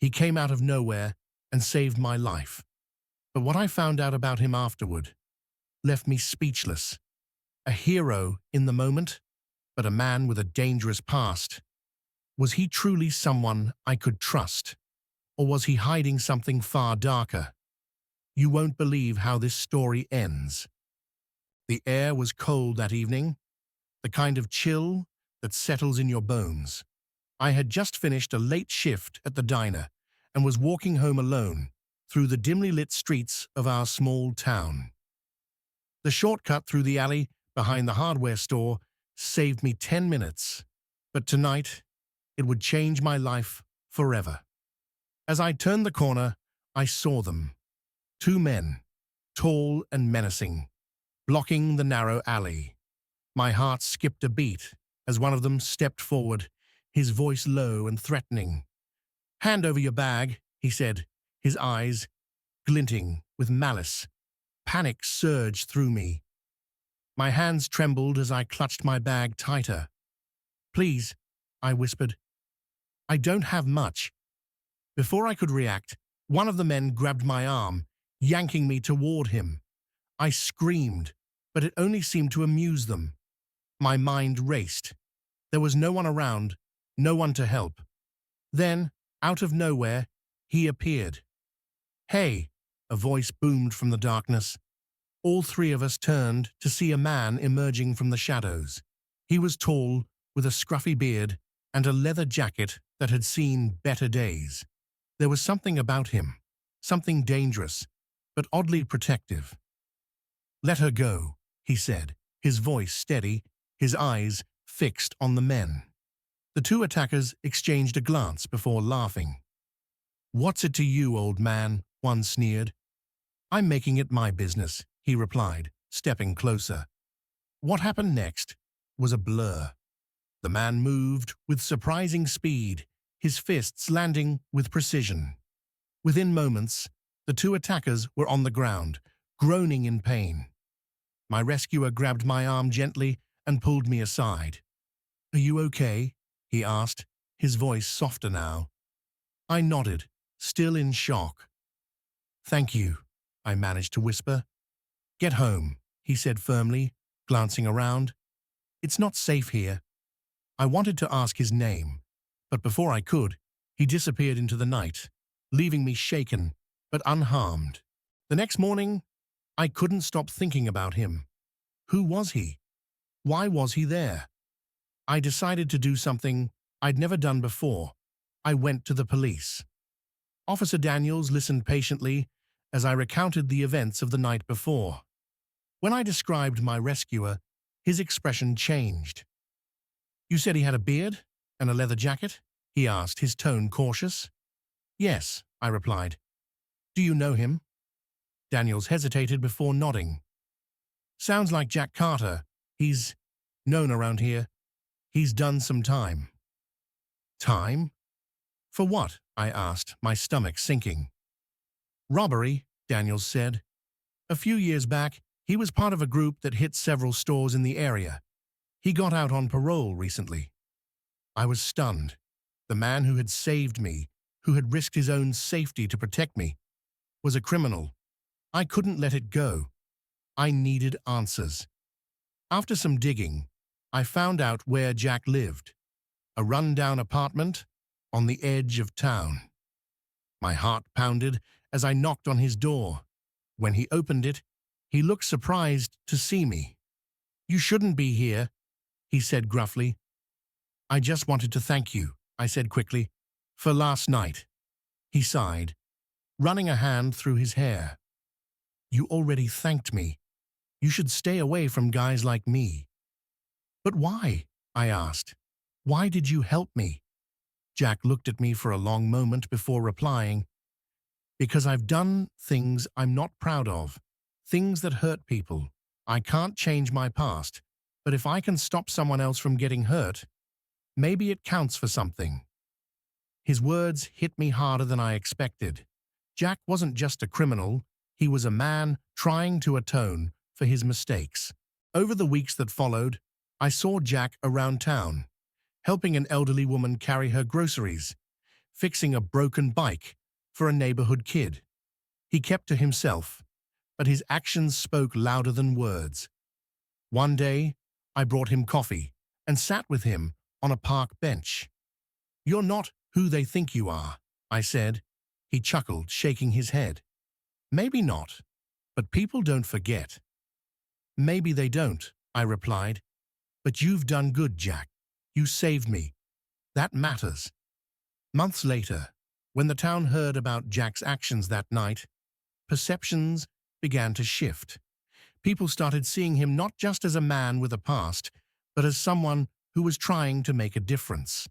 He came out of nowhere and saved my life. But what I found out about him afterward left me speechless. A hero in the moment, but a man with a dangerous past. Was he truly someone I could trust? Or was he hiding something far darker? You won't believe how this story ends. The air was cold that evening, the kind of chill that settles in your bones. I had just finished a late shift at the diner and was walking home alone through the dimly lit streets of our small town. The shortcut through the alley behind the hardware store saved me 10 minutes, but tonight it would change my life forever. As I turned the corner, I saw them. Two men, tall and menacing, blocking the narrow alley. My heart skipped a beat as one of them stepped forward, his voice low and threatening. "Hand over your bag," he said, his eyes glinting with malice. Panic surged through me. My hands trembled as I clutched my bag tighter. "Please," I whispered. "I don't have much." Before I could react, one of the men grabbed my arm, yanking me toward him. I screamed, but it only seemed to amuse them. My mind raced. There was no one around, no one to help. Then, out of nowhere, he appeared. "Hey," a voice boomed from the darkness. All three of us turned to see a man emerging from the shadows. He was tall, with a scruffy beard and a leather jacket that had seen better days. There was something about him, something dangerous, but oddly protective. "Let her go," he said, his voice steady, his eyes fixed on the men. The two attackers exchanged a glance before laughing. "What's it to you, old man?" one sneered. "I'm making it my business," he replied, stepping closer. What happened next was a blur. The man moved with surprising speed, his fists landing with precision. Within moments, the two attackers were on the ground, groaning in pain. My rescuer grabbed my arm gently and pulled me aside. "Are you okay?" he asked, his voice softer now. I nodded, still in shock. "Thank you," I managed to whisper. "Get home," he said firmly, glancing around. "It's not safe here." I wanted to ask his name, but before I could, he disappeared into the night, leaving me shaken but unharmed. The next morning, I couldn't stop thinking about him. Who was he? Why was he there? I decided to do something I'd never done before. I went to the police. Officer Daniels listened patiently as I recounted the events of the night before. When I described my rescuer, his expression changed. "You said he had a beard and a leather jacket?" he asked, his tone cautious. "Yes," I replied. "Do you know him?" Daniels hesitated before nodding. "Sounds like Jack Carter. He's known around here. He's done some time." "Time? For what?" I asked, my stomach sinking. "Robbery," Daniels said. "A few years back, he was part of a group that hit several stores in the area. He got out on parole recently." I was stunned. The man who had saved me, who had risked his own safety to protect me, was a criminal. I couldn't let it go. I needed answers. After some digging, I found out where Jack lived. A run-down apartment on the edge of town. My heart pounded as I knocked on his door. When he opened it, he looked surprised to see me. "You shouldn't be here," he said gruffly. "I just wanted to thank you," I said quickly, "for last night." He sighed, running a hand through his hair. "You already thanked me. You should stay away from guys like me." "But why?" I asked. "Why did you help me?" Jack looked at me for a long moment before replying. "Because I've done things I'm not proud of, things that hurt people. I can't change my past, but if I can stop someone else from getting hurt, maybe it counts for something." His words hit me harder than I expected. Jack wasn't just a criminal, he was a man trying to atone for his mistakes. Over the weeks that followed, I saw Jack around town, helping an elderly woman carry her groceries, fixing a broken bike for a neighborhood kid. He kept to himself, but his actions spoke louder than words. One day, I brought him coffee and sat with him on a park bench. "You're not who they think you are," I said. He chuckled, shaking his head. "Maybe not, but people don't forget." "Maybe they don't," I replied. "But you've done good, Jack. You saved me. That matters." Months later, when the town heard about Jack's actions that night, perceptions began to shift. People started seeing him not just as a man with a past, but as someone who was trying to make a difference.